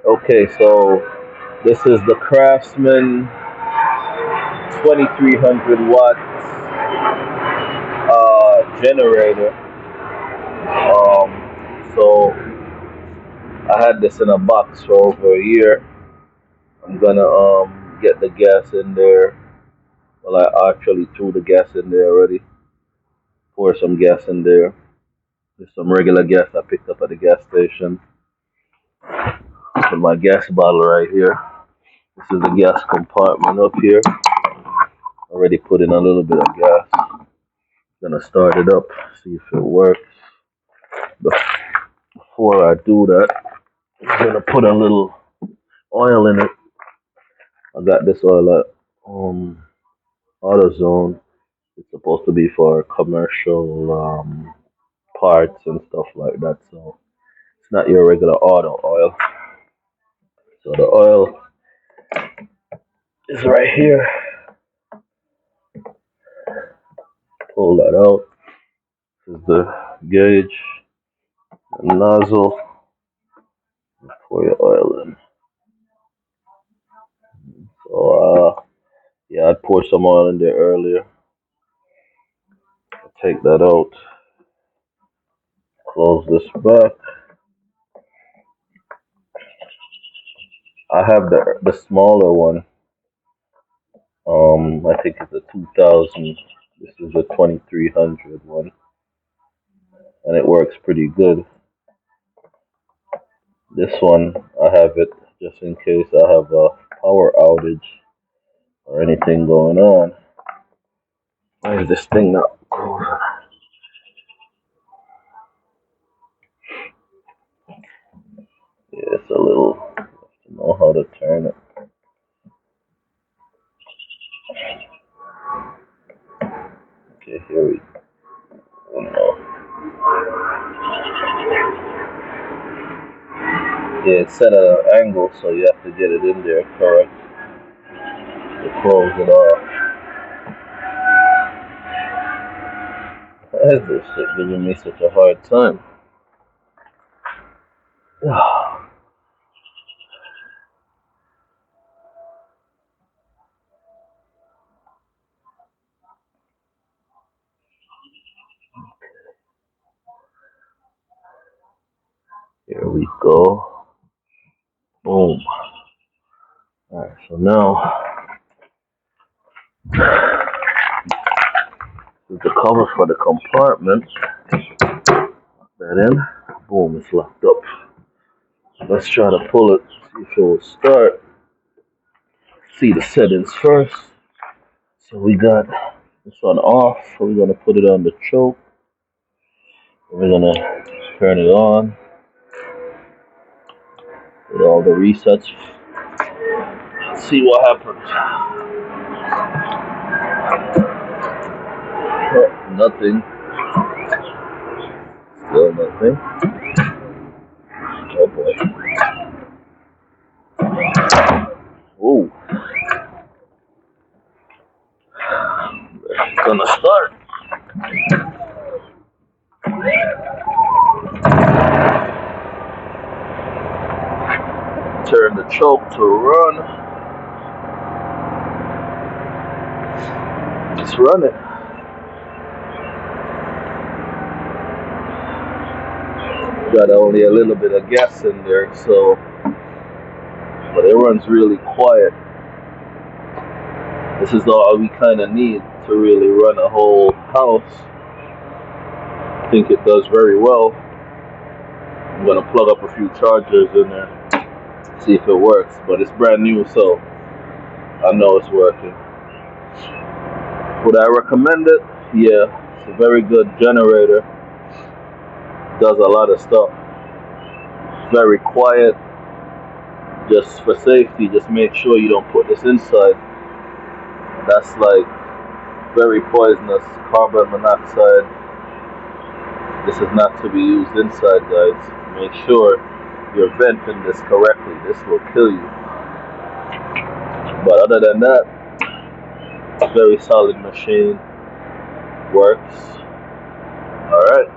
Okay, so this is the Craftsman 2300 watt generator. So I had this in a box for over a year. I'm gonna get the gas in there. Well, I actually threw the gas in there already. Pour some gas in there. There's some regular gas I picked up at the gas station. Put my gas bottle right here. This is the gas compartment up here. Already put in a little bit of gas. Gonna start it up, see if it works. Before I do that, I'm gonna put a little oil in it. I got this oil at AutoZone. It's supposed to be for commercial parts and stuff like that. So it's not your regular auto oil. So the oil is right here. Pull that out. This is the gauge and nozzle. Pour your oil in. So yeah, I poured some oil in there earlier. Take that out. Close this back. I have the smaller one. I think it's a 2000. This is a 2300 one, and it works pretty good. This one, I have it just in case I have a power outage or anything going on. Why is this thing not? Yeah, it's a little. I have to know how to turn it. Okay, here we go. No. Yeah, it's set at an angle, so you have to get it in there correct to close it off. Why is this shit giving me such a hard time? Here we go. Boom. Alright, so now with the cover for the compartment. That in. Boom, it's locked up. Let's try to pull it, see if it will start. See the settings first. So we got this one off. So we're gonna put it on the choke. We're gonna turn it on with all the resets. See what happens. Oh, nothing. Still nothing. Oh boy. Ooh. It's gonna start. Turn the choke to run. It's running. Got only a little bit of gas in there, so but it runs really quiet. This is all we kind of need to really run a whole house. I think it does very well. I'm gonna plug up a few chargers in there, see if it works. But it's brand new, so I know it's working. Would I recommend it? Yeah, it's a very good generator. Does a lot of stuff. Very quiet. Just for safety, just make sure you don't put this inside. That's like very poisonous carbon monoxide. This is not to be used inside, guys. Make sure you're venting this correctly. This will kill you. But other than that, very solid machine. Works. Alright.